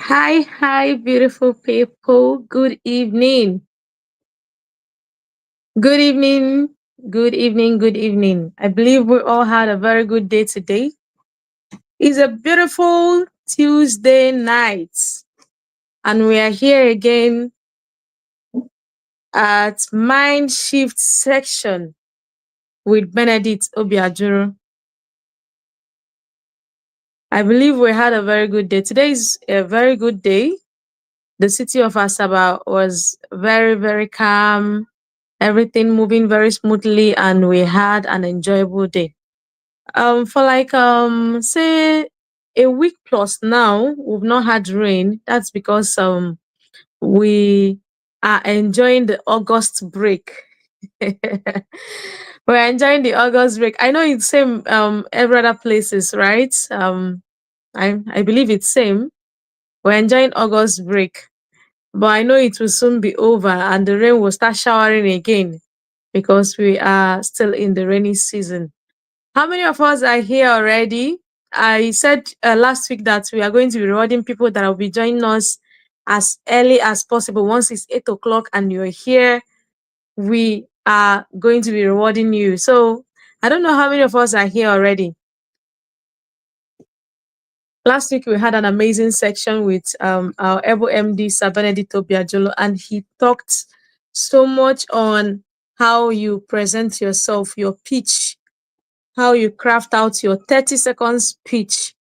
Hi, beautiful people. Good evening. Good evening. Good evening. Good evening. I believe we all had a very good day today. It's a beautiful Tuesday night, and we are here again at Mindshift section with Benedict Obiajulu. I believe we had a very good day. Today is a very good day. The city of Asaba was very, very calm, everything moving very smoothly, and we had an enjoyable day. For like say a week plus now, we've not had rain. That's because we are enjoying the August break. We're enjoying the August break. I know it's same every other places, right? I believe it's same. We're enjoying August break. But I know it will soon be over and the rain will start showering again because we are still in the rainy season. How many of us are here already? I said last week that we are going to be rewarding people that will be joining us as early as possible. Once it's 8 o'clock and you're here, we are going to be rewarding you. So I don't know how many of us are here already. Last week we had an amazing section with our Ebo MD Sir Benedict Obiajulu, and he talked so much on how you present yourself, your pitch, how you craft out your 30 seconds pitch.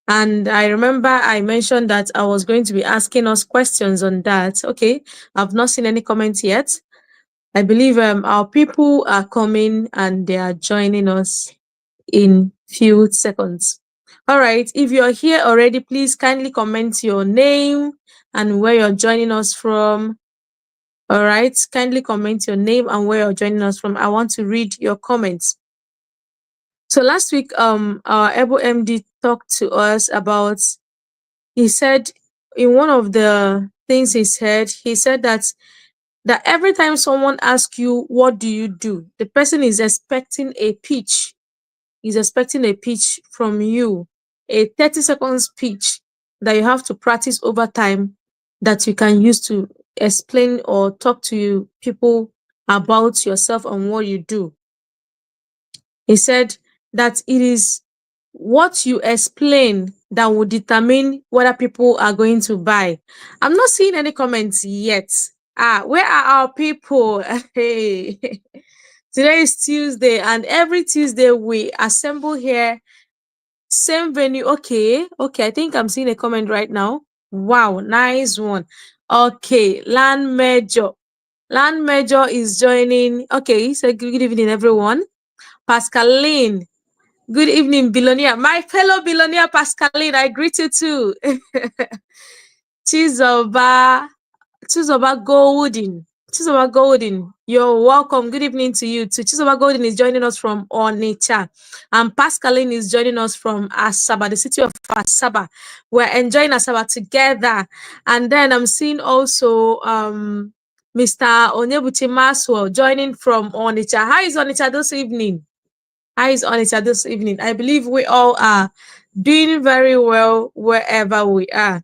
And I remember I mentioned that I was going to be asking us questions on that. Okay, I've not seen any comments yet. I believe our people are coming and they are joining us in few seconds. All right, if you're here already, please kindly comment your name and where you're joining us from. All right, kindly comment your name and where you're joining us from. I want to read your comments. So last week, our Ebo MD talked to us about, he said, in one of the things he said that every time someone asks you, what do you do? The person is expecting a pitch. Is expecting a pitch from you, a 30 seconds pitch that you have to practice over time that you can use to explain or talk to people about yourself and what you do. He said that it is what you explain that will determine whether people are going to buy. I'm not seeing any comments yet. Where are our people? Hey. Today is Tuesday, and every Tuesday we assemble here, same venue. Okay, I think I'm seeing a comment right now. Wow, nice one. Okay, Land Major is joining. Okay, so good evening, everyone. Pascaline, good evening, Billionaire. My fellow Billionaire Pascaline, I greet you too. Chizoba, Chizoba Golden. Chizoba Golden, you're welcome. Good evening to you too. Chizoba Golden is joining us from Onitsha, and Pascaline is joining us from Asaba, the city of Asaba. We're enjoying Asaba together. And then I'm seeing also Mr. Onyebuchi Maswell joining from Onitsha. How is Onitsha this evening? How is Onitsha this evening? I believe we all are doing very well wherever we are.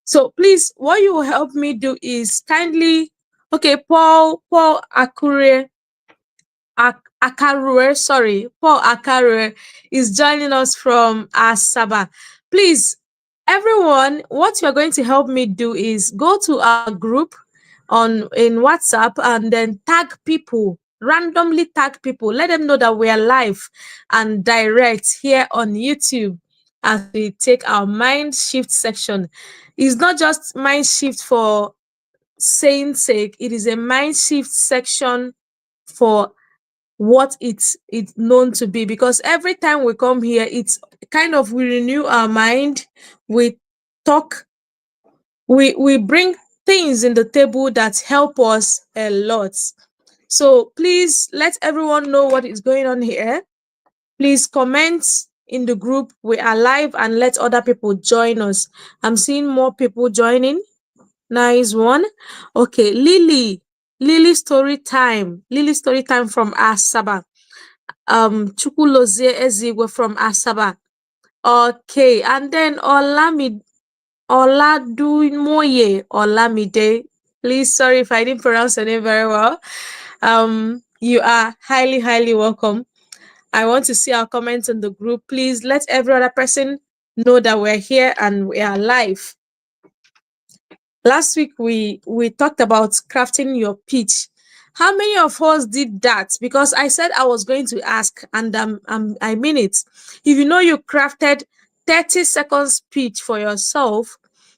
So please, what you will help me do is kindly, okay, Paul Akarue, sorry, Paul Akarue is joining us from Asaba. Please, everyone, what you're going to help me do is go to our group in WhatsApp and then tag people, randomly tag people, let them know that we are live and direct here on YouTube as we take our mind shift section. It's not just mind shift for saying sake, it is a mind shift section for what it's known to be, because every time we come here, it's kind of, we renew our mind, we talk, we bring things in the table that help us a lot. So please let everyone know what is going on here. Please comment in the group we are live and let other people join us. I'm seeing more people joining. Nice one. Okay, Lily story time from Asaba. Chukwulozie Ezigwe from Asaba. Okay, and then Oladumoye Olamide. Please, sorry if I didn't pronounce your name very well. You are highly, highly welcome. I want to see our comments in the group. Please let every other person know that we're here and we are live. Last week we talked about crafting your pitch. How many of us did that? Because I said I was going to ask, and I mean it. If you know you crafted 30 seconds pitch for yourself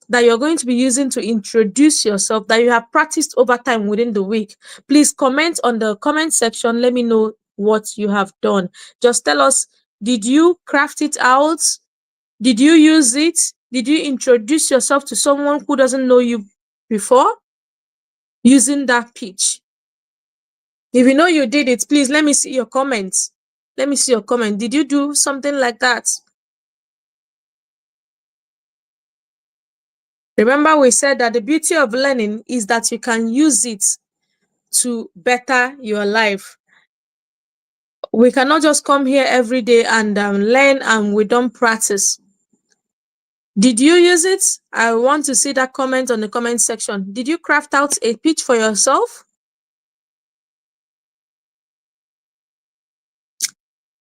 that you're going to be using to introduce yourself, that you have practiced over time within the week, please comment on the comment section. Let me know what you have done. Just tell us, did you craft it out? Did you use it? Did you introduce yourself to someone who doesn't know you before using that pitch? If you know you did it, please let me see your comments. Let me see your comment. Did you do something like that? Remember, we said that the beauty of learning is that you can use it to better your life. We cannot just come here every day and learn and we don't practice. Did you use it? I want to see that comment on the comment section. Did you craft out a pitch for yourself?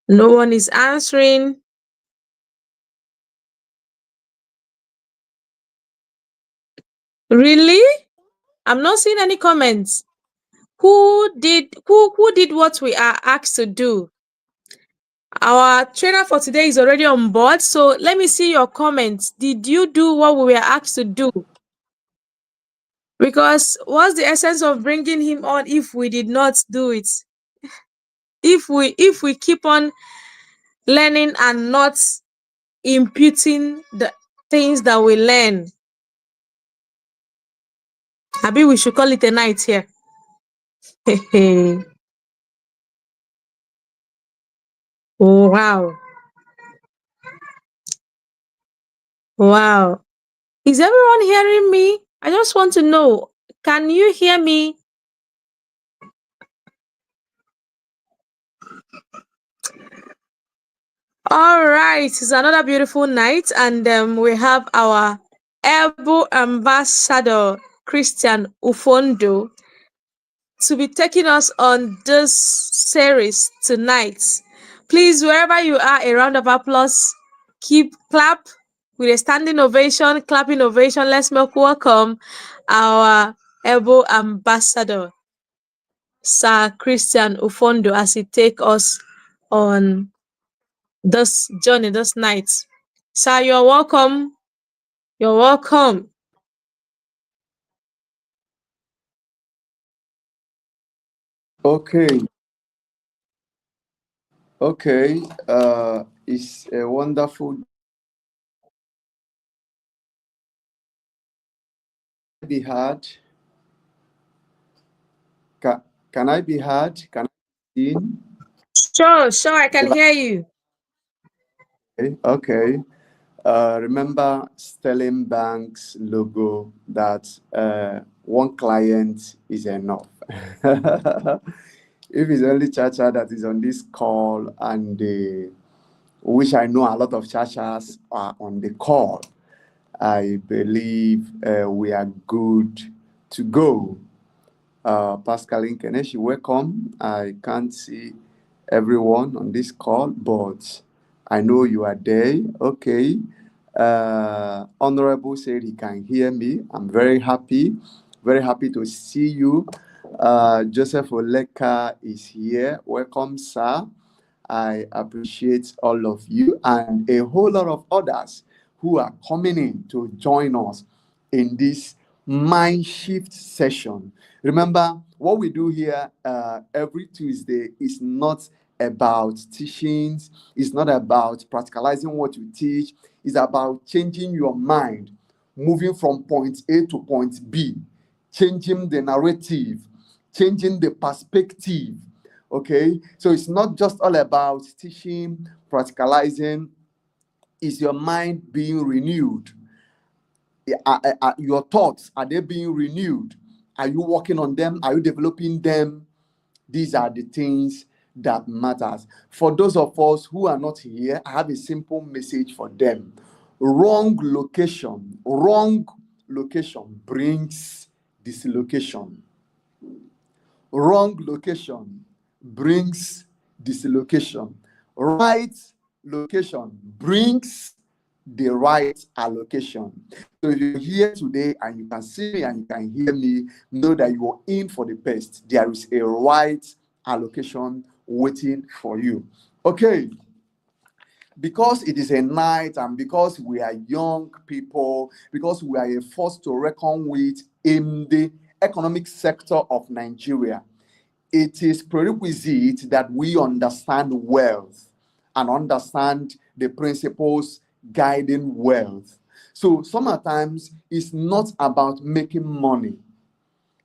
No one is answering. Really? I'm not seeing any comments. Who did what we are asked to do? Our trainer for today is already on board, so let me see your comments. Did you do what we were asked to do? Because what's the essence of bringing him on if we did not do it? If we keep on learning and not imputing the things that we learn, maybe we should call it a night here. Oh, wow. Wow. Is everyone hearing me? I just want to know, can you hear me? All right, it's another beautiful night, and we have our Ebo ambassador, Christian Ufondo, to be taking us on this series tonight. Please, wherever you are, a round of applause. Keep clap with a standing ovation, clapping ovation. Let's make welcome our Ebo ambassador, Sir Christian Ufondo, as he take us on this journey this night. Sir, you're welcome. You're welcome. Okay, okay. It's a wonderful. Be heard? Can I be heard? Can I be seen? Sure, I can hear you. Okay. Remember Sterling Bank's logo that one client is enough. If it's only Chacha that is on this call, and which I know a lot of Chachas are on the call, I believe we are good to go. Pascaline Keneshi, welcome. I can't see everyone on this call, but I know you are there. Okay. Honorable said he can hear me. I'm very happy to see you. Joseph Oleka is here. Welcome, sir. I appreciate all of you and a whole lot of others who are coming in to join us in this Mindshift session. Remember, what we do here every Tuesday is not about teachings, it's not about practicalizing what you teach, it's about changing your mind, moving from point A to point B, changing the narrative, changing the perspective. Okay, so it's not just all about teaching, practicalizing. Is your mind being renewed? Your thoughts, are they being renewed? Are you working on them? Are you developing them? These are the things that matters. For those of us who are not here, I have a simple message for them. Wrong location brings dislocation. Wrong location brings dislocation. Right location brings the right allocation. So if you're here today and you can see me and you can hear me, know that you are in for the best. There is a right allocation waiting for you. Okay. Because it is a night and because we are young people, because we are a force to reckon with in the economic sector of Nigeria, it is prerequisite that we understand wealth and understand the principles guiding wealth. So sometimes it's not about making money,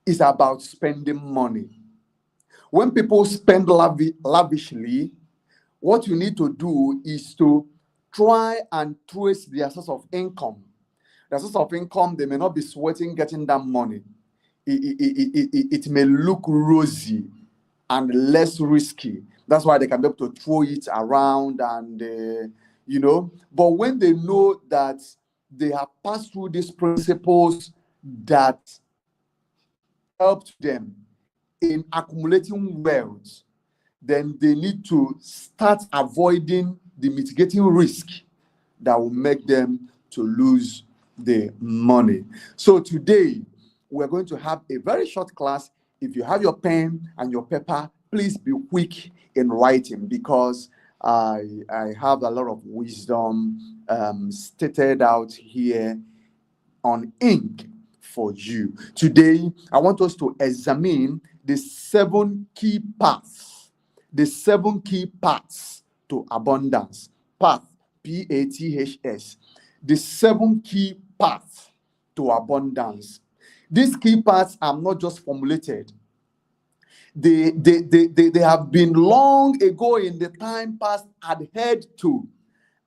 it's about spending money. When people spend lavishly, what you need to do is to try and trace their source of income. Their source of income, they may not be sweating getting that money. It may look rosy and less risky. That's why they can be able to throw it around and, but when they know that they have passed through these principles that helped them in accumulating wealth, then they need to start avoiding the mitigating risk that will make them to lose the money. So today, we're going to have a very short class. If you have your pen and your paper, please be quick in writing because I have a lot of wisdom stated out here on ink for you. Today, I want us to examine the 7 key paths, to abundance. Path, Paths. The 7 key paths to abundance. These key paths are not just formulated. They have been long ago in the time past adhered to,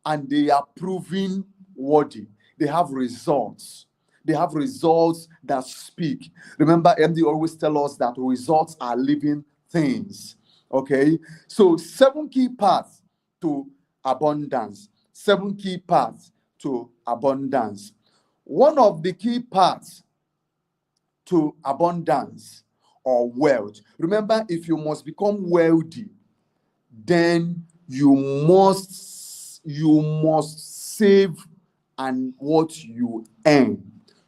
and they are proven worthy. They have results. They have results that speak. Remember, MD always tell us that results are living things. Okay? So 7 key paths to abundance. 7 key paths to abundance. One of the key paths to abundance or wealth. Remember, if you must become wealthy, then you must save and what you earn.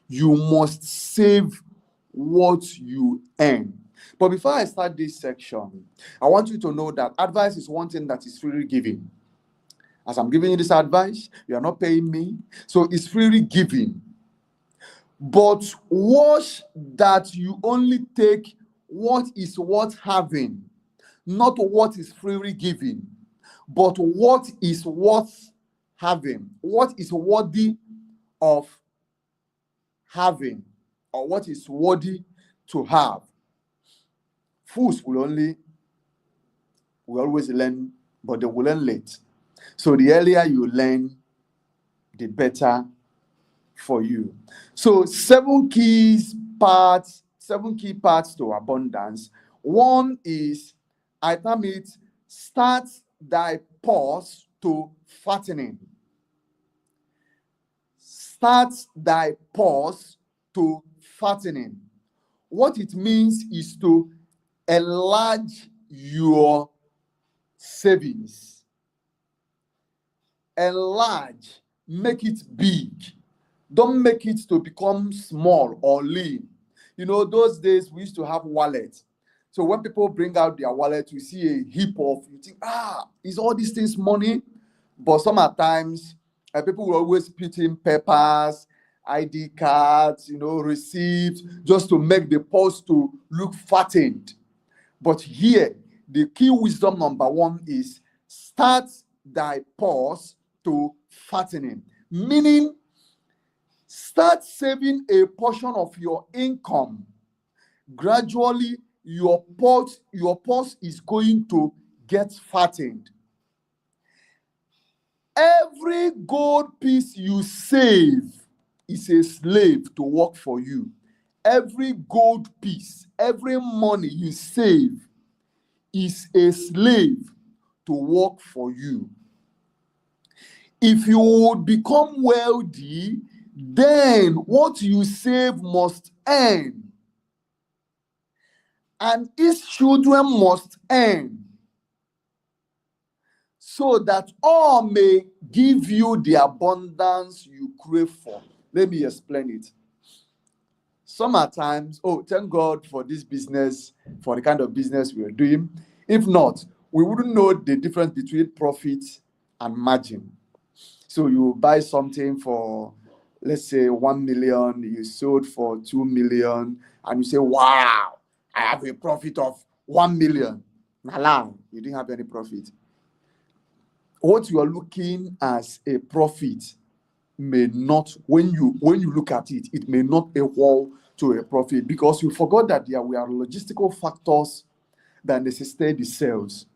You must save what you earn. But before I start this section, I want you to know that advice is one thing that is freely given. As I'm giving you this advice, you are not paying me, so it's freely given. But watch that you only take what is worth having, not what is freely given, but what is worth having, what is worthy of having, or what is worthy to have. Fools will always learn, but they will learn late. So the earlier you learn, the better for you. So 7 key parts to abundance. One is, I term it, start thy pause to fattening. Start thy pause to fattening. What it means is to enlarge your savings. Enlarge, make it big. Don't make it to become small or lean. You know, those days we used to have wallets. So when people bring out their wallet, you see a heap of, you think, is all these things money? But sometimes people will always put in papers, ID cards, receipts, just to make the purse to look fattened. But here, the key wisdom number 1 is start thy purse to fattening. Meaning, start saving a portion of your income. Gradually, your purse is going to get fattened. Every gold piece you save is a slave to work for you. Every gold piece, every money you save is a slave to work for you. If you would become wealthy, then what you save must earn, and its children must earn, so that all may give you the abundance you crave for. Let me explain it. Sometimes, thank God for this business, for the kind of business we are doing. If not, we wouldn't know the difference between profit and margin. So you buy something for, let's say, 1 million, you sold for 2 million, and you say, wow, I have a profit of 1 million. Nah, you didn't have any profit. What you are looking as a profit may not, when you look at it, it may not equal to a profit, because you forgot that there were logistical factors that necessitate the sales.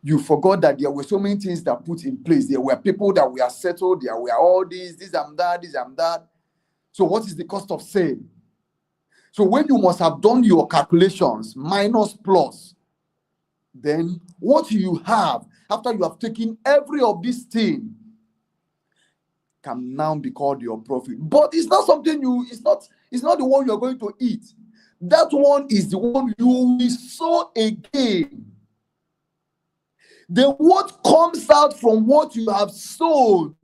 You forgot that there were so many things that put in place. There were people that were settled. There were all this and that. So what is the cost of sale? So when you must have done your calculations, minus plus, then what you have after you have taken every of these things can now be called your profit. But it's not something it's not the one you're going to eat. That one is the one you will sow again. Then what comes out from what you have sown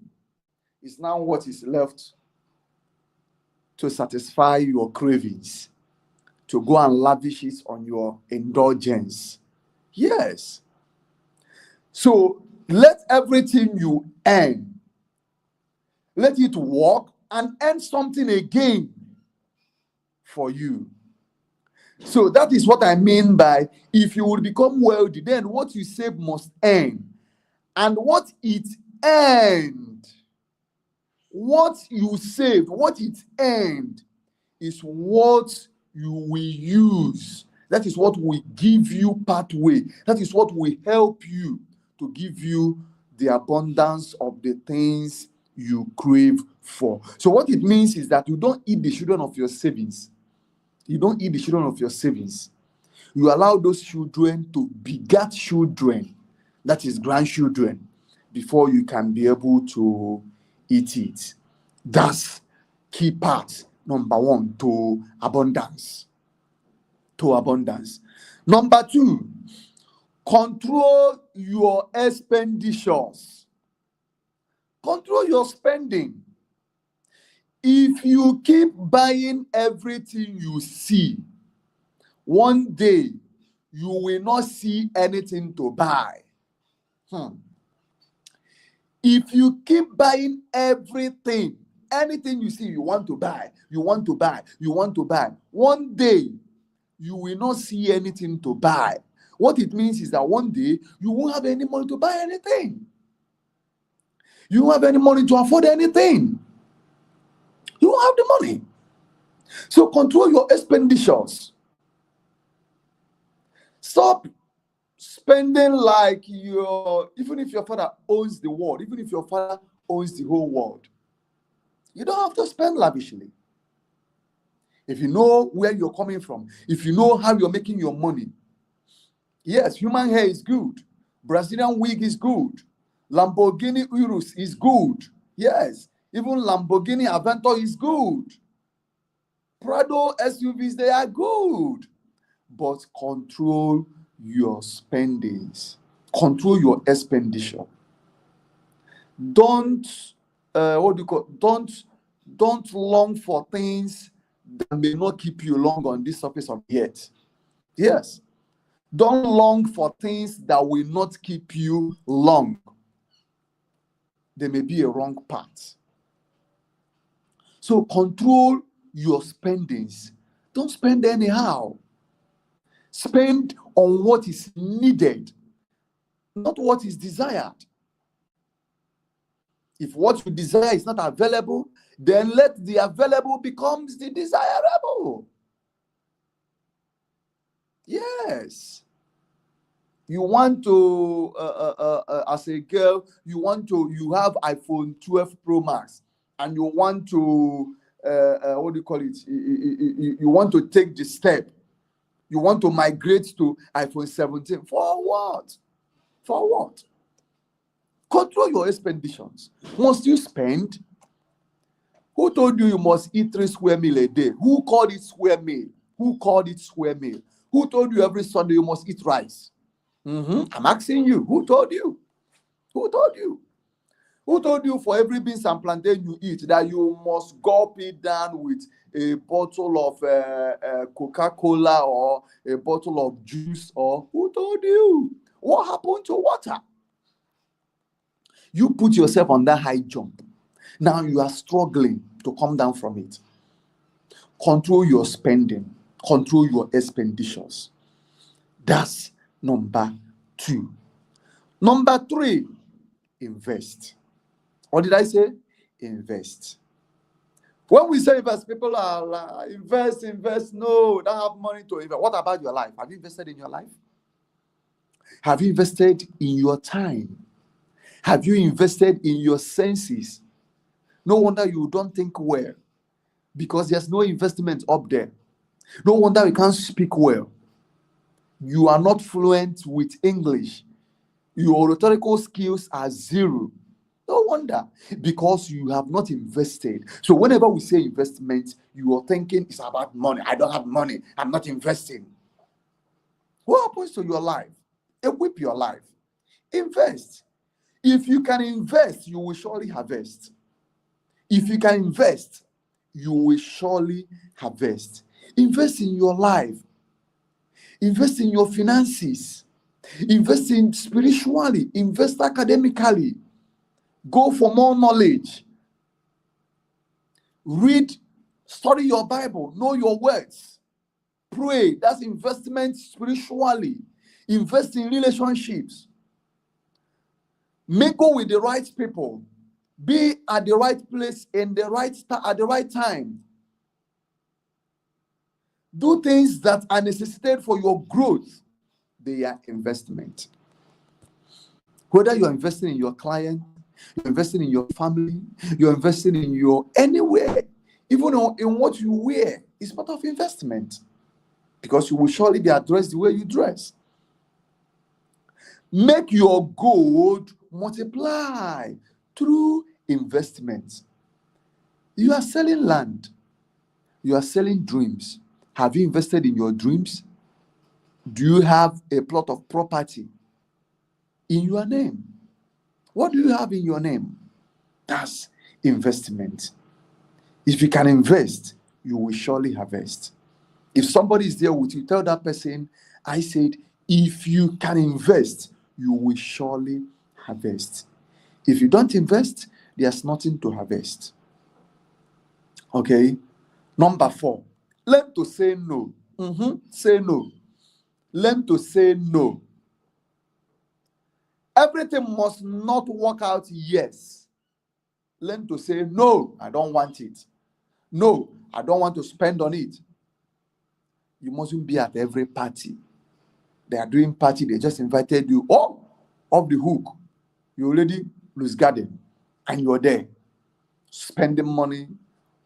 is now what is left to satisfy your cravings, to go and lavish it on your indulgence. Yes. So let everything you earn, let it work and earn something again for you. So that is what I mean by, if you will become wealthy, then what you save must earn. And what it earned, what you saved, what it earned, is what you will use. That is what will give you pathway. That is what will help you to give you the abundance of the things you crave for. So what it means is that you don't eat the children of your savings. You don't eat the children of your savings. You allow those children to beget children, that is grandchildren, before you can be able to eat it. That's key part number one to abundance. To abundance. Number two, control your expenditures. Control your spending. If you keep buying everything you see, one day you will not see anything to buy. If you keep buying everything, anything you see, you want to buy, one day you will not see anything to buy. What it means is that one day you won't have any money to buy anything. You won't have any money to afford anything. You won't have the money. So control your expenditures. Stop spending like even if your father owns the world, even if your father owns the whole world, you don't have to spend lavishly. If you know where you're coming from, if you know how you're making your money, yes, human hair is good. Brazilian wig is good. Lamborghini Urus is good. Yes, even Lamborghini Aventador is good. Prado SUVs, they are good. But control your spendings. Control your expenditure. Don't don't long for things that may not keep you long on this surface of the earth. Yes. Don't long for things that will not keep you long. There may be a wrong path. So control your spendings. Don't spend anyhow. Spend on what is needed, not what is desired. If what you desire is not available, then let the available becomes the desirable. Yes. You want to, as a girl, you have iPhone 12 Pro Max, and you want to, you want to take the step. You want to migrate to iPhone 17. For what? For what? Control your expenditures. Must you spend? Who told you you must eat 3 square meal a day? Who called it square meal? Who called it square meal? Who told you every Sunday you must eat rice? I'm asking you. Who told you? Who told you? Who told you for every beans and plantain you eat that you must gulp it down with a bottle of Coca-Cola or a bottle of juice? Or who told you? What happened to water? You put yourself on that high jump. Now you are struggling to come down from it. Control your spending. Control your expenditures. That's number 2. Number 3, invest. What did I say? Invest. When we say invest, people are like, invest. No, don't have money to invest. What about your life? Have you invested in your life? Have you invested in your time? Have you invested in your senses? No wonder you don't think well, because there's no investment up there. No wonder you can't speak well. You are not fluent with English. Your rhetorical skills are 0. No wonder, because you have not invested. So whenever we say investment, you are thinking it's about money. I don't have money. I'm not investing. What happens to your life? Equip your life. Invest. If you can invest, you will surely harvest. If you can invest, you will surely harvest. Invest in your life. Invest in your finances. Invest in spiritually. Invest academically. Go for more knowledge. Read, study your Bible. Know your words. Pray. That's investment spiritually. Invest in relationships. Mingle with the right people. Be at the right place in the right at the right time. Do things that are necessitated for your growth. They are investment. Whether you're investing in your client, you're investing in your family, you're investing in your anywhere, even in what you wear, it's part of investment. Because you will surely be addressed the way you dress. Make your gold multiply through investment. You are selling land. You are selling dreams. Have you invested in your dreams? Do you have a plot of property in your name? What do you have in your name? That's investment. If you can invest, you will surely harvest. If somebody is there with you, tell that person, I said, if you can invest, you will surely harvest. If you don't invest, there's nothing to harvest. Okay? Number 4, learn to say no. Say no. Learn to say no. Everything must not work out yes. Learn to say no, I don't want it. No, I don't want to spend on it. You mustn't be at every party. They are doing party, they just invited you. Oh, off the hook. You already lose garden. And you're there. Spending money,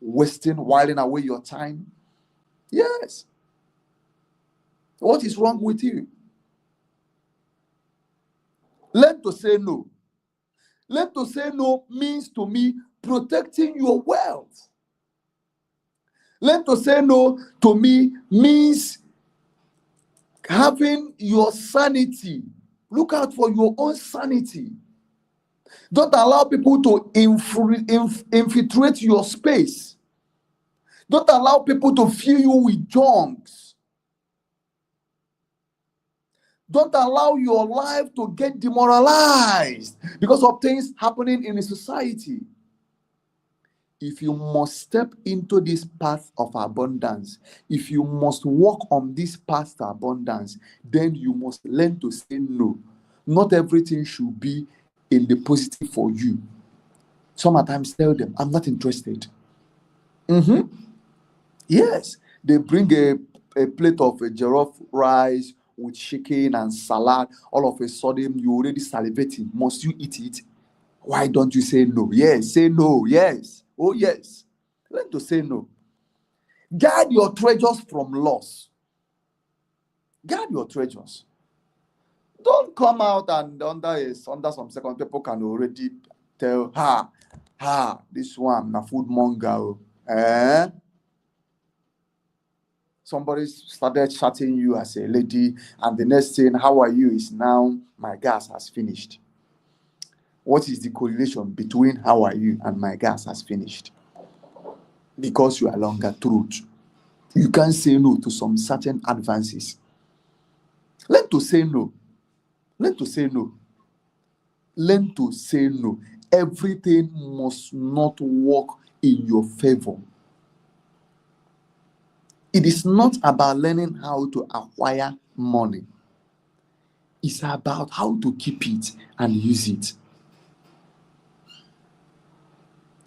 wasting, whiling away your time. Yes. What is wrong with you? Learn to say no. Learn to say no means to me protecting your wealth. Learn to say no to me means having your sanity. Look out for your own sanity. Don't allow people to infiltrate your space. Don't allow people to fill you with junks. Don't allow your life to get demoralized because of things happening in a society. If you must step into this path of abundance, if you must walk on this path to abundance, then you must learn to say no. Not everything should be in the positive for you. Sometimes tell them, I'm not interested. Yes, they bring a plate of a jollof rice with chicken and salad. All of a sudden, you're already salivating. Must you eat it? Why don't you say no? Yes, say no. Yes. Oh, yes. Learn to say no. Guard your treasures from loss. Guard your treasures. don't come out and under some second, people can already tell, this one, na food monger. Somebody started chatting you as a lady, and the next thing, how are you, is now, my gas has finished. What is the correlation between how are you and my gas has finished? Because you are longer truth. You can't say no to some certain advances. Learn to say no. Learn to say no. Learn to say no. Everything must not work in your favor. It is not about learning how to acquire money. It's about how to keep it and use it.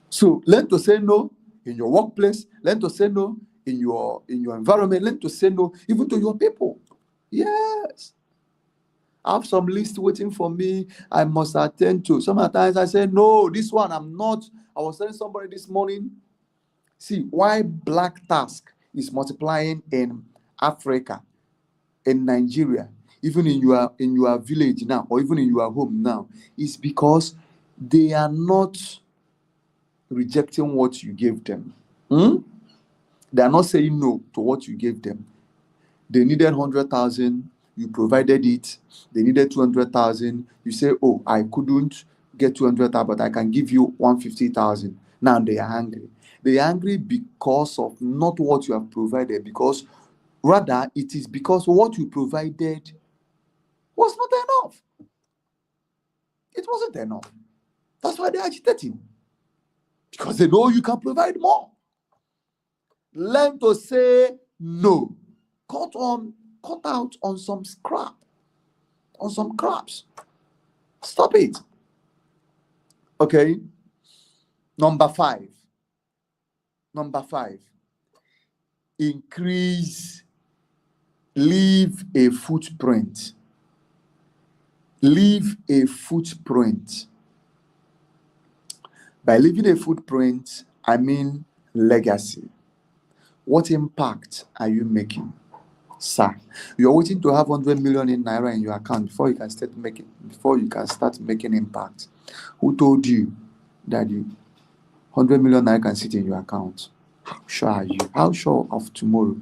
So learn to say no in your workplace. Learn to say no in your environment. Learn to say no even to your people. Yes. I have some list waiting for me I must attend to. Sometimes I say, no, this one I'm not. I was telling somebody this morning, see, why black task is multiplying in Africa, in Nigeria, even in your village now, or even in your home now, is because they are not rejecting what you gave them. They are not saying no to what you gave them. They needed 100,000, you provided it. They needed 200,000. You say, oh, I couldn't get 200,000, but I can give you 150,000. Now they are angry. They are angry because of not what you have provided, because rather it is because what you provided was not enough. It wasn't enough. That's why they're agitating, because they know you can provide more. Learn to say no. Cut out on some scrap, on some craps. Stop it. Okay. Number five. Increase. Leave a footprint. Leave a footprint. By leaving a footprint, I mean legacy. What impact are you making? Sir, you're waiting to have 100 million in naira in your account before you can start making impact. Who told you that you 100 million naira can sit in your account? How sure are you? How sure of tomorrow?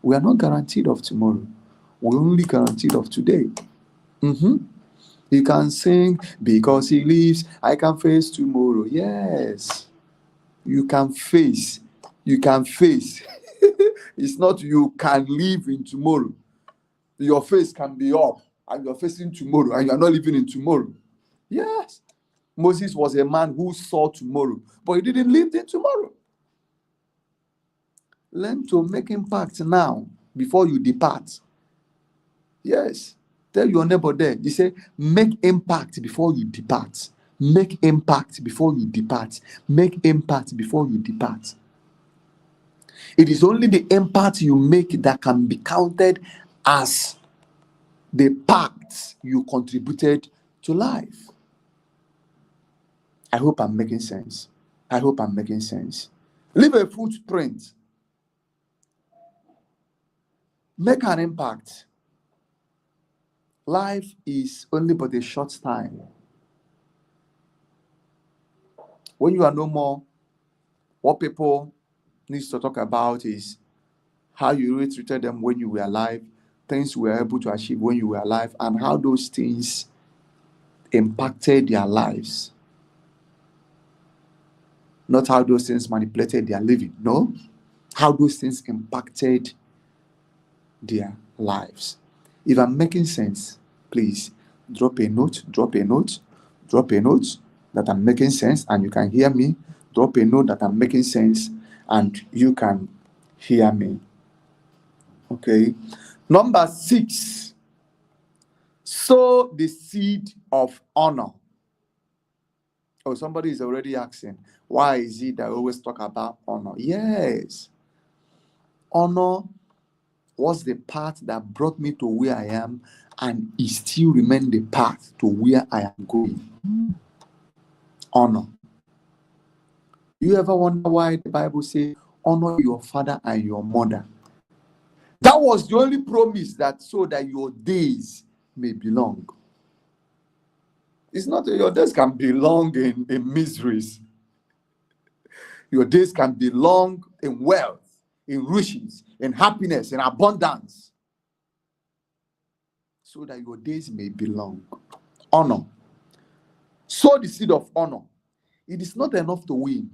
We are not guaranteed of tomorrow. We're only guaranteed of today. You can sing, because he lives, I can face tomorrow. Yes. You can face. You can face. It's not you can live in tomorrow. Your face can be up and you're facing tomorrow and you're not living in tomorrow. Yes. Moses was a man who saw tomorrow, but he didn't live in tomorrow. Learn to make impact now before you depart. Yes. Tell your neighbor there. You say, make impact before you depart. Make impact before you depart. Make impact before you depart. It is only the impact you make that can be counted as the part you contributed to life. I hope I'm making sense. Leave a footprint. Make an impact. Life is only but a short time. When you are no more, what people need to talk about is how you really treated them when you were alive, things you were able to achieve when you were alive, and how those things impacted their lives. Not how those things manipulated their living. No. How those things impacted their lives. If I'm making sense, please drop a note that I'm making sense and you can hear me. Drop a note that I'm making sense and you can hear me. Okay. Number 6. Sow the seed of honor. Oh, somebody is already asking, why is it that I always talk about honor? Yes. Honor was the path that brought me to where I am, and it still remains the path to where I am going. Honor. You ever wonder why the Bible says, honor your father and your mother? That was the only promise that so that your days may be long. It's not your days can be long in miseries. Your days can be long in wealth, in riches, in happiness, in abundance. So that your days may be long. Honor. Sow the seed of honor. It is not enough to win.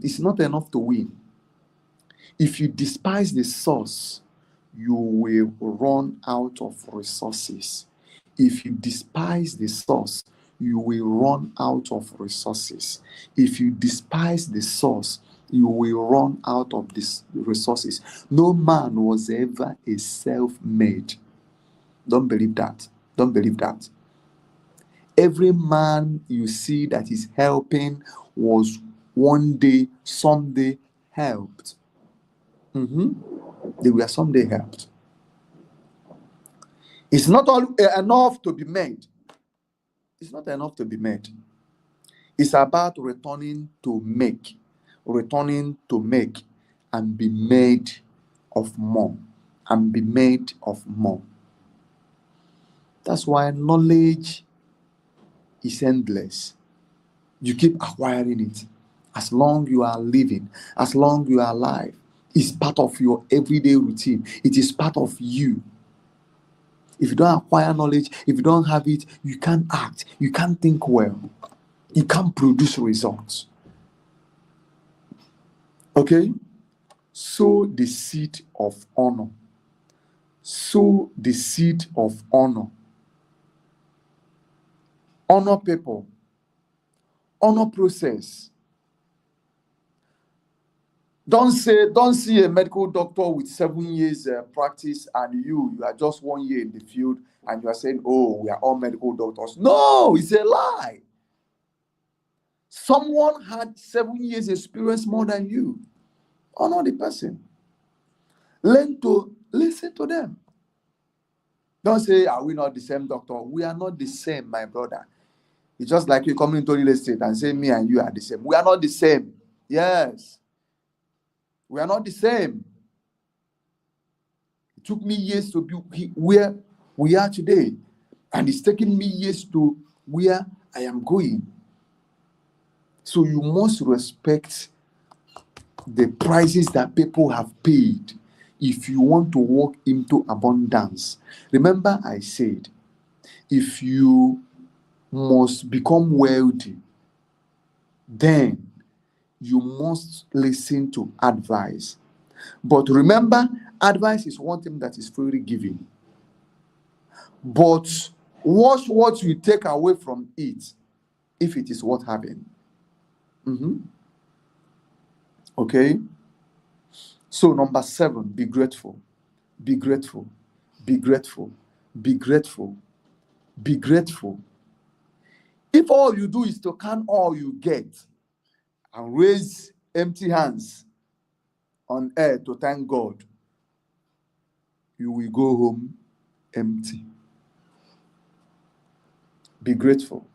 It's not enough to win. If you despise the source, you will run out of resources. If you despise the source, you will run out of resources. If you despise the source, you will run out of these resources. No man was ever a self-made. Don't believe that. Don't believe that. Every man you see that is helping was one day, someday helped. They were someday helped. It's not all enough to be made. It's not enough to be made. It's about returning to make, and be made of more, and be made of more. That's why knowledge is endless. You keep acquiring it. As long you are living, as long you are alive, it's part of your everyday routine. It is part of you. If you don't acquire knowledge, if you don't have it, you can't act, you can't think well, you can't produce results. Okay? Sow the seed of honor. Sow the seed of honor. Honor people. Honor process. Don't see a medical doctor with 7 years practice and you are just 1 year in the field and you are saying, oh, we are all medical doctors. No, it's a lie. Someone had 7 years experience more than you. Honor the person. Learn to listen to them. Don't say, are we not the same doctor? We are not the same, my brother. It's just like you come into real estate and say, me and you are the same. We are not the same. Yes. We are not the same. It took me years to be where we are today. And it's taking me years to where I am going. So you must respect the prices that people have paid if you want to walk into abundance. Remember I said, if you must become wealthy, then you must listen to advice. But remember, advice is one thing that is freely given. But watch what you take away from it, if it is worth having. Okay? So number 7, be grateful. Be grateful. Be grateful. Be grateful. Be grateful. If all you do is to count all you get and raise empty hands on air to thank God, you will go home empty. Be grateful.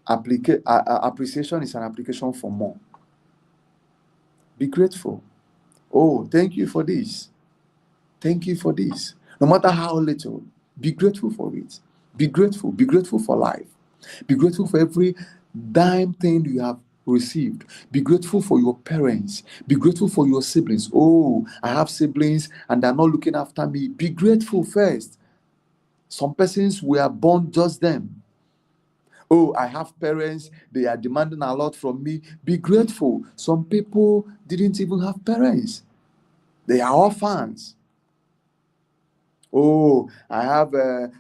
Appreciation is an application for more. Be grateful. Oh, thank you for this. Thank you for this. No matter how little, be grateful for it. Be grateful. Be grateful for life. Be grateful for every dime thing you have received. Be grateful for your parents. Be grateful for your siblings. Oh, I have siblings and they're not looking after me. Be grateful first. Some persons were born just them. Oh, I have parents, they are demanding a lot from me. Be grateful. Some people didn't even have parents. They are orphans. Oh, I have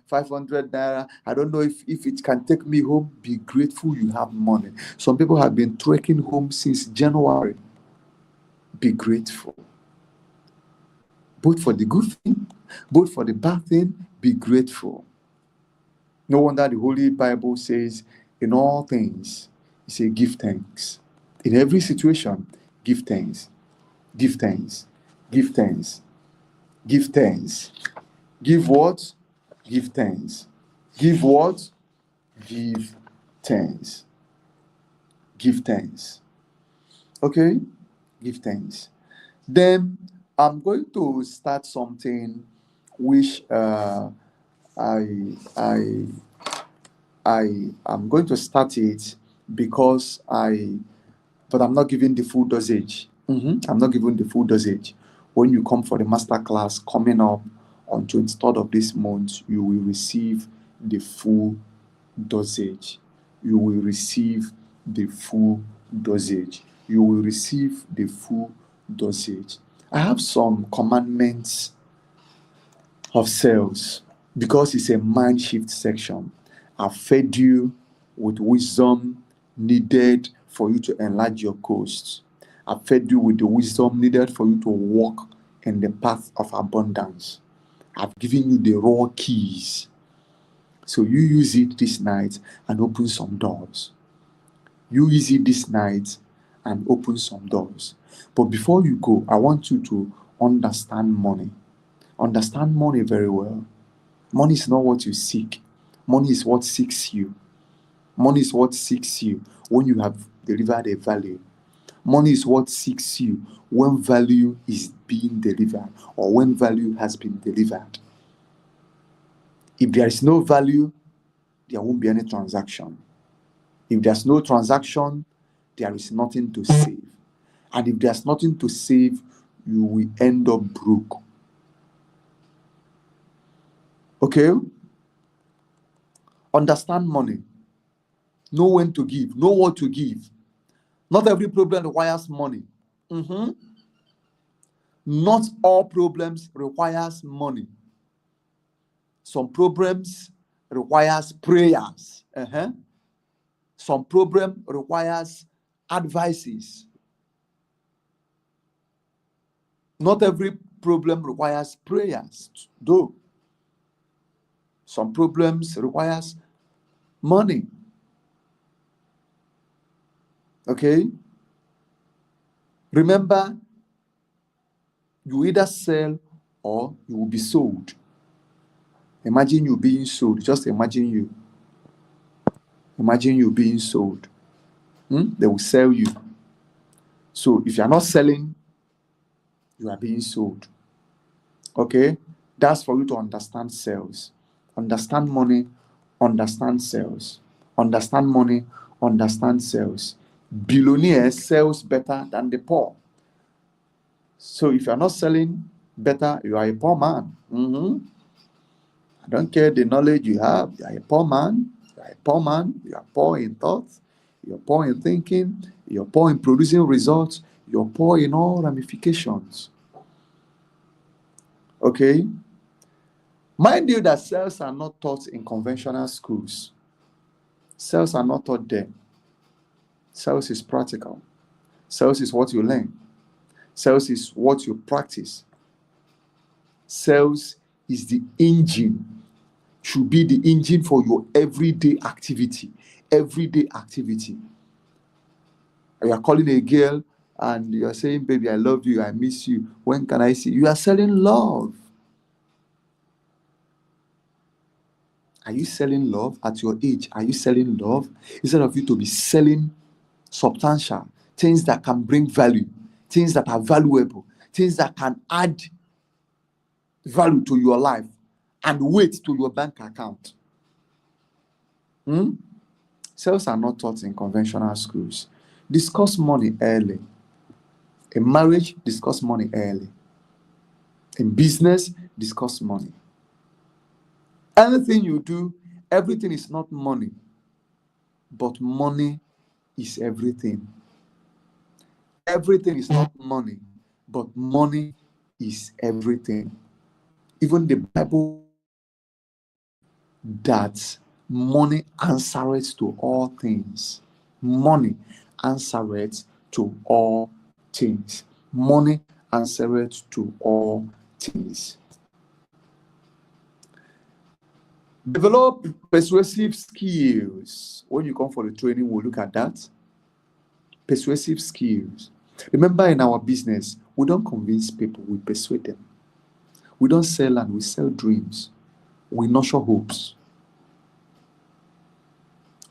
500 naira. I don't know if it can take me home. Be grateful you have money. Some people have been trekking home since January. Be grateful. Both for the good thing, both for the bad thing, be grateful. No wonder the Holy Bible says, in all things, it says, give thanks. In every situation, give thanks. Give thanks. Give thanks. Give thanks. Give what? Give thanks. Give what? Give thanks. Give thanks. Okay? Give thanks. Then I'm going to start something which I I am going to start it because but I'm not giving the full dosage. I'm not giving the full dosage. When you come for the master class coming up on 23rd of this month, you will receive the full dosage. You will receive the full dosage. You will receive the full dosage. I have some commandments of sales because it's a mind shift section. I've fed you with wisdom needed for you to enlarge your coast. I've fed you with the wisdom needed for you to walk in the path of abundance. I've given you the raw keys. So you use it this night and open some doors. You use it this night and open some doors. But before you go, I want you to understand money. Understand money very well. Money is not what you seek. Money is what seeks you. Money is what seeks you when you have delivered a value. Money is what seeks you when value is being delivered or when value has been delivered. If there is no value, there won't be any transaction. If there's no transaction, there is nothing to save. And if there's nothing to save, you will end up broke. Okay? Understand money. Know when to give. Know what to give. Not every problem requires money. Not all problems requires money. Some problems requires prayers. Some problem requires advices. Not every problem requires prayers, though. Some problems requires money. Okay? Remember, you either sell or you will be sold. Imagine you being sold. Just imagine you. Imagine you being sold. They will sell you. So if you are not selling, you are being sold. Okay? That's for you to understand sales. Understand money, understand sales. Understand money, understand sales. Billionaires sells better than the poor. So if you are not selling better, you are a poor man. I don't care the knowledge you have. You are a poor man. You are a poor man. You are poor in thought. You're poor in thinking. You're poor in producing results. You're poor in all ramifications. Okay? Mind you that sales are not taught in conventional schools. Sales are not taught there. Sales is practical. Sales is what you learn. Sales is what you practice. Sales is the engine, should be the engine for your everyday activity. Everyday activity. You are calling a girl and you are saying, baby, I love you, I miss you. When can I see you? You are selling love. Are you selling love at your age? Are you selling love? Instead of you to be selling substantial, things that can bring value, things that are valuable, things that can add value to your life and weight to your bank account. Sales are not taught in conventional schools. Discuss money early. In marriage, discuss money early. In business, discuss money. Anything you do, everything is not money, but money is everything. Everything is not money, but money is everything. Even the Bible that money answereth to all things. Money answereth to all things. Money answereth to all things. Develop persuasive skills. When you come for the training, we'll look at that. Persuasive skills. Remember, in our business, we don't convince people, we persuade them. We don't sell land, we sell dreams. We nurture hopes.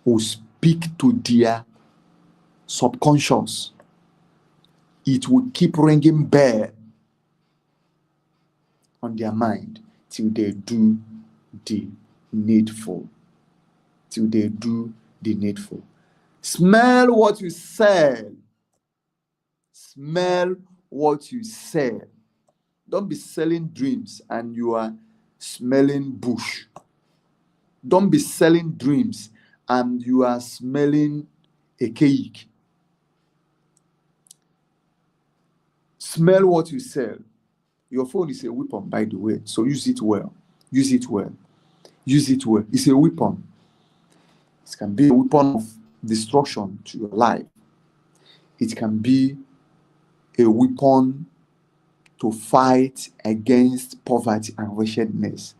We speak to their subconscious. It will keep ringing bell on their mind till they do the needful. Till they do the needful. Smell what you sell. Smell what you sell. Don't be selling dreams and you are smelling bush. Don't be selling dreams and you are smelling a cake. Smell what you sell. Your phone is a weapon, by the way, so use it well. Use it well. Use it well. It's a weapon. It can be a weapon of destruction to your life. It can be a weapon to fight against poverty and wretchedness.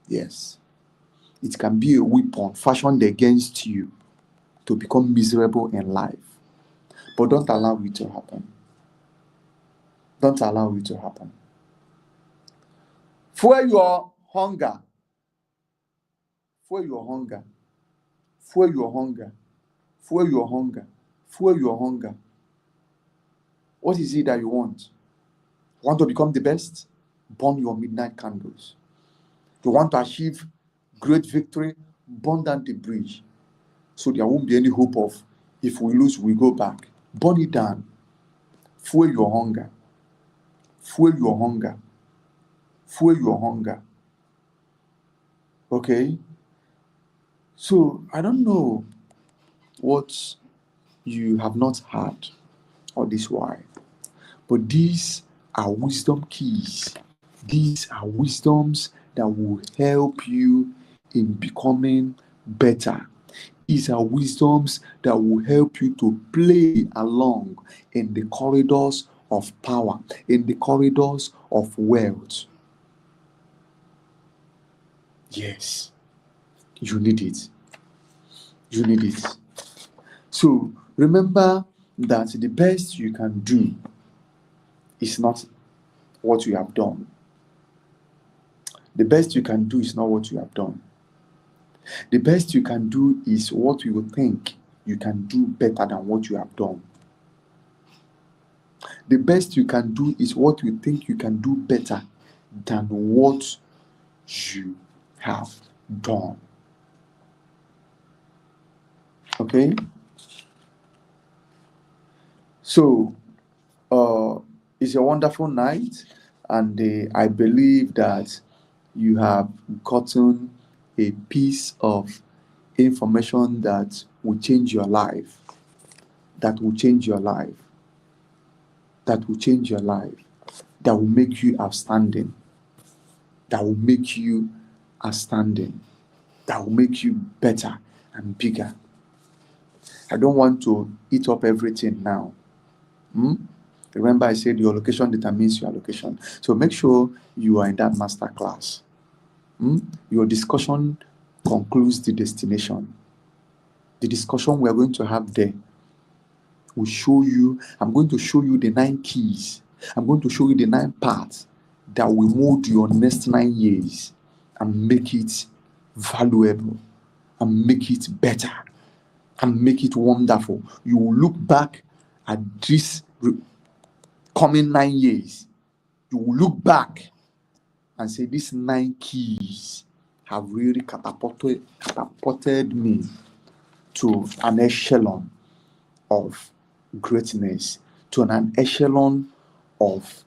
Yes. It can be a weapon fashioned against you to become miserable in life. But don't allow it to happen. Don't allow it to happen. Fuel your hunger. Fuel your hunger. Fuel your hunger. Fuel your hunger. Fuel your hunger. What is it that you want? You want to become the best? Burn your midnight candles. You want to achieve great victory? Burn down the bridge. So there won't be any hope of, if we lose, we go back. Burn it down. Fuel your hunger. Fuel your hunger. Fuel your hunger. Okay? So I don't know what you have not heard or this why, but these are wisdom keys. These are wisdoms that will help you in becoming better. These are wisdoms that will help you to play along in the corridors of power, in the corridors of wealth. Yes, you need it. You need it. So remember that the best you can do is not what you have done. The best you can do is not what you have done. The best you can do is what you think you can do better than what you have done. The best you can do is what you think you can do better than what you have done. Okay? So, it's a wonderful night, and I believe that you have gotten a piece of information that will change your life. That will change your life. That will change your life. That will make you outstanding. That will make you outstanding. That will make you better and bigger. I don't want to eat up everything now. Remember, I said your location determines your location. So make sure you are in that master class. Your discussion concludes the destination. The discussion we are going to have there will show you, I'm going to show you the 9 keys. I'm going to show you the 9 parts that will mold your next 9 years and make it valuable and make it better and make it wonderful. You will look back at this coming 9 years. You will look back and say, these 9 keys have really catapulted me to an echelon of greatness, to an echelon of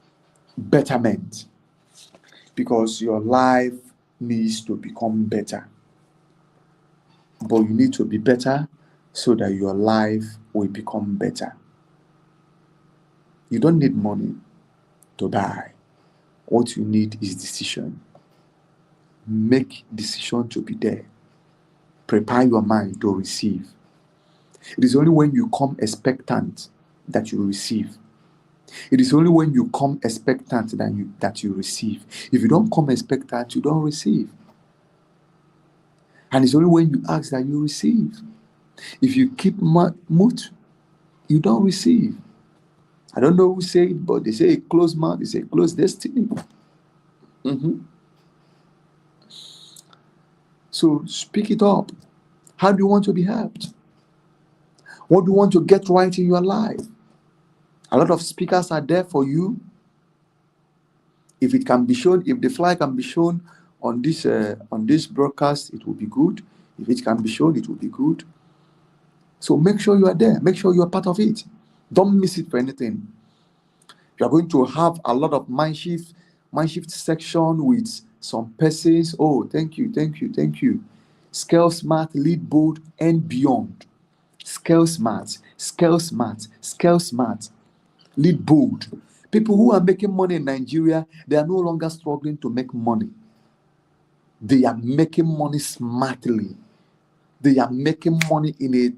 betterment, because your life needs to become better. But you need to be better so that your life will become better. You don't need money to buy. What you need is decision. Make decision to be there. Prepare your mind to receive. It is only when you come expectant that you receive. It is only when you come expectant that you receive. If you don't come expectant, you don't receive. And it's only when you ask that you receive. If you keep mute, you don't receive. I don't know who said it, but they say a closed mouth is a closed destiny. So speak it up. How do you want to be helped? What do you want to get right in your life? A lot of speakers are there for you. If it can be shown, if the fly can be shown on this broadcast, it will be good. If it can be shown, it will be good. So make sure you are there. Make sure you are part of it. Don't miss it for anything. You are going to have a lot of Mindshift section with some persons. Oh, thank you, thank you, thank you. Scale smart, lead bold, and beyond. Scale smart, scale smart, scale smart, lead bold. People who are making money in Nigeria, they are no longer struggling to make money. They are making money smartly. They are making money in a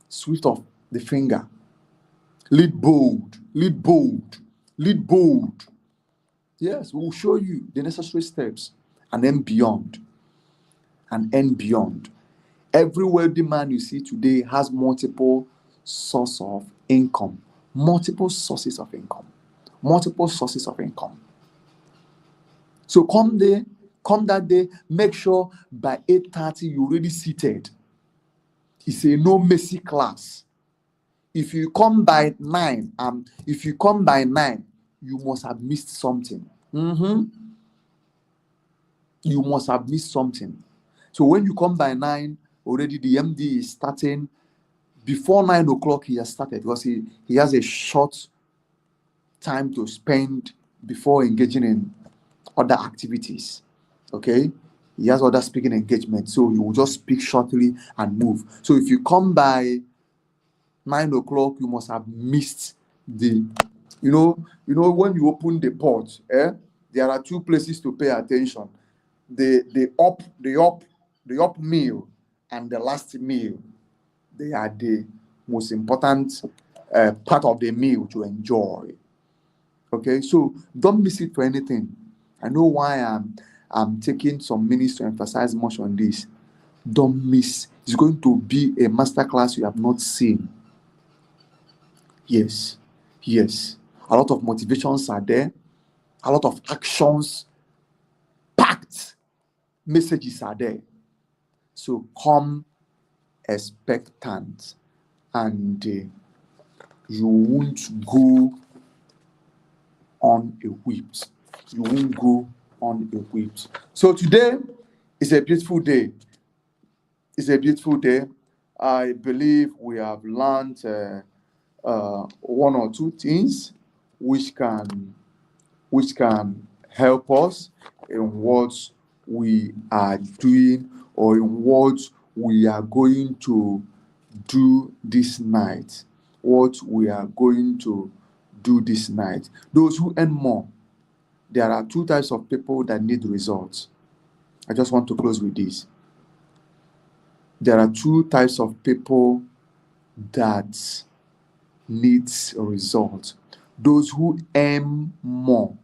swift of the finger. Lead bold, lead bold, lead bold. Yes, we will show you the necessary steps and then beyond. And end beyond. Every wealthy man you see today has multiple sources of income. Multiple sources of income. Multiple sources of income. So come that day, make sure by 8:30 you're already seated. It's a no messy class. If you come by 9, you must have missed something. You must have missed something. So when you come by 9, already the MD is starting. Before 9 o'clock, he has started because he has a short time to spend before engaging in other activities. Okay? He has other speaking engagements. So you will just speak shortly and move. So if you come by 9 o'clock, you must have missed the, when you open the pot, there are two places to pay attention. The up meal and the last meal. They are the most important part of the meal to enjoy. Okay, so don't miss it for anything. I know why I'm taking some minutes to emphasize much on this. Don't miss. It's going to be a masterclass you have not seen. Yes. A lot of motivations are there. A lot of actions, packed messages are there. So come expectant, and you won't go unequipped. You won't go unequipped. So today is a beautiful day. It's a beautiful day. I believe we have learned one or two things which can help us in what we are doing or in what we are going to do this night. What we are going to do this night. Those who earn more, there are two types of people that need results. I just want to close with this. There are two types of people that needs results. Those who earn more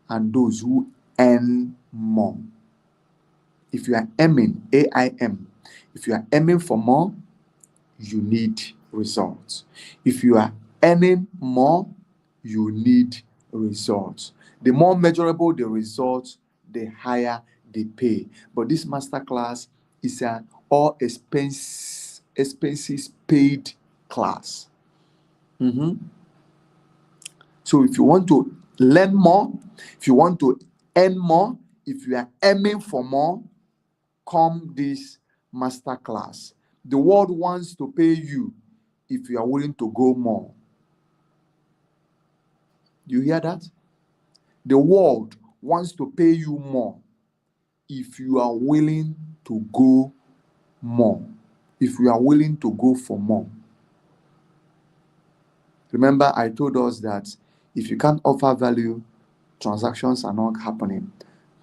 and those who earn more. If you are aiming, AIM, if you are aiming for more, you need results. If you are earning more, you need results. The more measurable the results, the higher the pay. But this masterclass is an all expenses paid class. So if you want to learn more, if you want to earn more, if you are aiming for more, come this masterclass. The world wants to pay you if you are willing to go more. Do you hear that? The world wants to pay you more if you are willing to go more. If you are willing to go for more. Remember, I told us that if you can't offer value, transactions are not happening.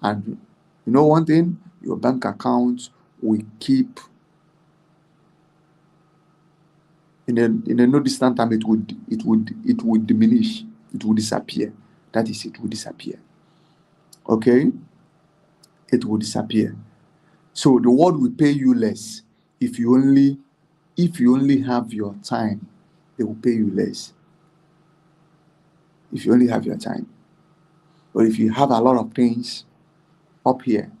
And you know one thing? Your bank account will keep in a no distant time, it would diminish, it will disappear. That is, it will disappear. Okay? It will disappear. So the world will pay you less if you only have your time. They will pay you less if you only have your time. But if you have a lot of things up here,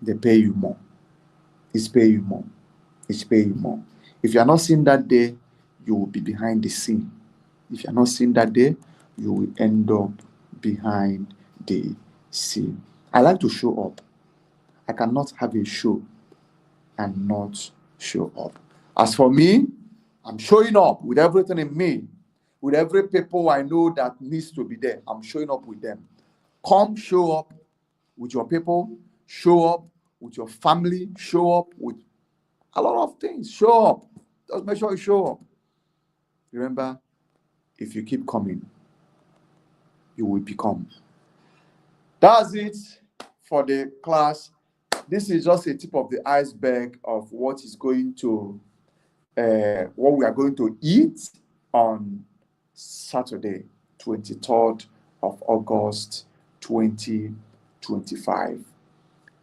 they pay you more. It's pay you more. It's pay you more. If you are not seeing that day, you will be behind the scene. If you are not seeing that day, you will end up behind they see. I like to show up. I cannot have a show and not show up. As for me, I'm showing up with everything in me, with every people I know that needs to be there. I'm showing up with them. Come show up with your people, show up with your family, show up with a lot of things. Show up. Just make sure you show up. Remember, if you keep coming, you will become. That's it for the class. This is just a tip of the iceberg of what is going to, what we are going to eat on Saturday, 23rd of August, 2025.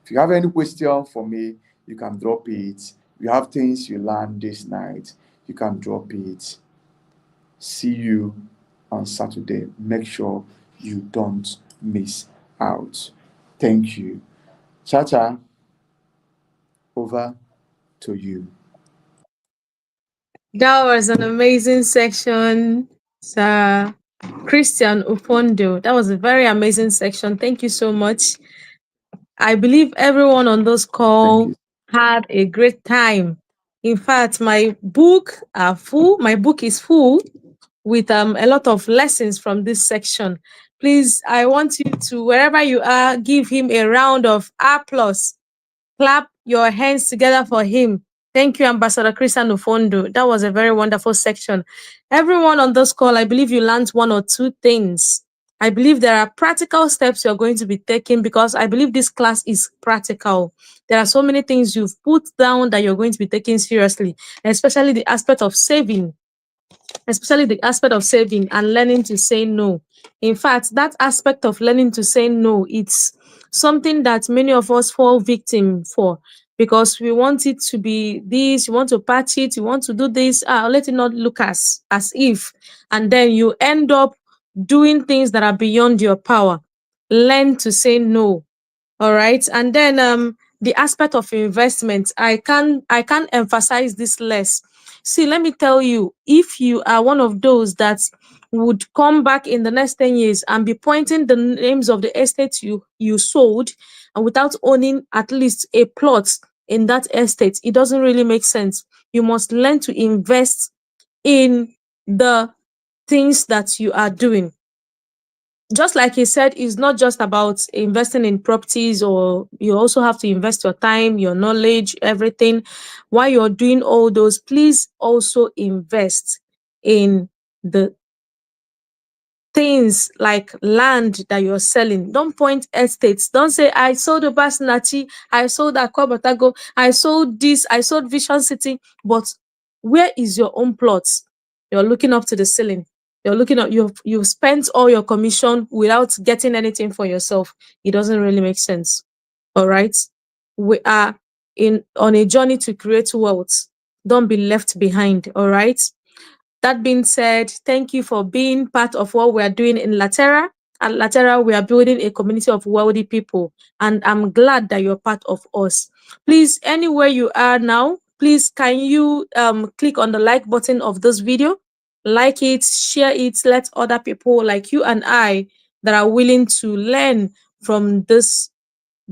If you have any question for me, you can drop it. If you have things you learned this night, you can drop it. See you on Saturday. Make sure you don't miss out. Thank you. Chacha, over to you. That was an amazing section, Sir Christian Upondo. That was a very amazing section. Thank you so much. I believe everyone on this Thank call you. had a great time. In fact, my book are full. My book is full with a lot of lessons from this section. Please, I want you to, wherever you are, give him a round of applause. Clap your hands together for him. Thank you, Ambassador Christian Ufondo. That was a very wonderful section. Everyone on this call, I believe you learned one or two things. I believe there are practical steps you're going to be taking because I believe this class is practical. There are so many things you've put down that you're going to be taking seriously, especially the aspect of saving and learning to say no. In fact, that aspect of learning to say no, it's something that many of us fall victim for because we want it to be this, you want to patch it, you want to do this, let it not look as if, and then you end up doing things that are beyond your power. Learn to say no. All right. And then the aspect of investment, I can't emphasize this less. See, let me tell you, if you are one of those that would come back in the next 10 years and be pointing the names of the estates you sold and without owning at least a plot in that estate, it doesn't really make sense. You must learn to invest in the things that you are doing. Just like he said, it's not just about investing in properties, or you also have to invest your time, your knowledge, everything. While you're doing all those, please also invest in the things like land that you're selling. Don't point estates. Don't say, I sold Obasnachi, I sold Akwabatago, I sold this, I sold Vision City. But where is your own plots? You're looking up to the ceiling. You're looking at you've spent all your commission without getting anything for yourself. It doesn't really make sense. All right. We are in on a journey to create wealth. Don't be left behind. All right. That being said, thank you for being part of what we are doing in Latera. At Latera, we are building a community of wealthy people, and I'm glad that you're part of us. Please, anywhere you are now, please can you click on the like button of this video, like it, share it, let other people like you and I that are willing to learn from this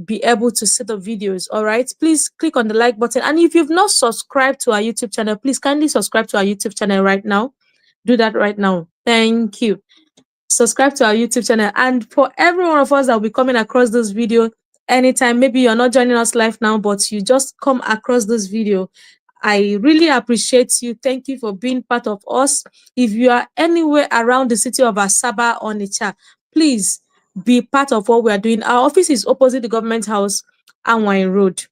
be able to see the videos. All right, please click on the like button, and if you've not subscribed to our YouTube channel, please kindly subscribe to our YouTube channel right now. Do that right now. Thank you. Subscribe to our YouTube channel, and for every one of us that will be coming across this video anytime, maybe you're not joining us live now, but you just come across this video, I really appreciate you. Thank you for being part of us. If you are anywhere around the city of Asaba or Onitsha, please be part of what we are doing. Our office is opposite the government house, Anwine Road.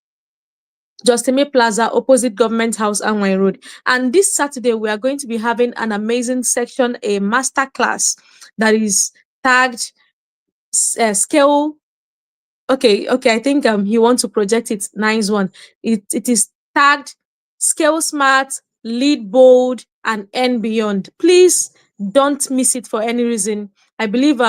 Justime Plaza, opposite Government House, Anwine Road. And this Saturday, we are going to be having an amazing section, a master class that is tagged scale. Okay, I think he wants to project it. Nice one. It is tagged Scale Smart, Lead Bold, and N Beyond. Please don't miss it for any reason. I believe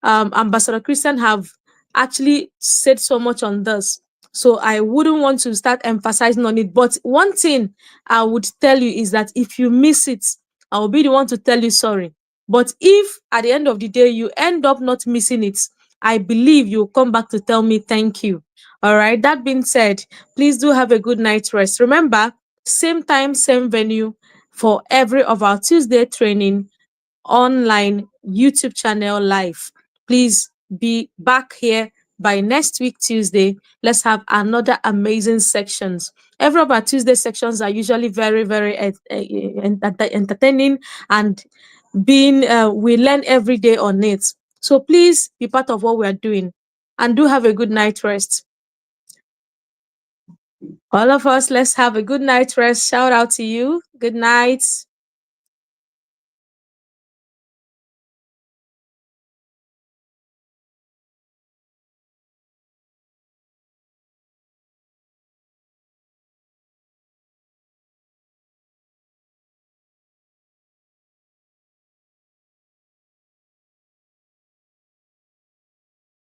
Ambassador Christian have actually said so much on this, so I wouldn't want to start emphasizing on it. But one thing I would tell you is that if you miss it, I will be the one to tell you sorry. But if at the end of the day you end up not missing it, I believe you'll come back to tell me thank you. All right. That being said, please do have a good night's rest. Remember, same time, same venue for every of our Tuesday training online YouTube channel live. Please be back here by next week, Tuesday. Let's have another amazing sections. Every of our Tuesday sections are usually very, very entertaining and being we learn every day on it. So please be part of what we are doing and do have a good night rest. All of us, let's have a good night rest. Shout out to you. Good night.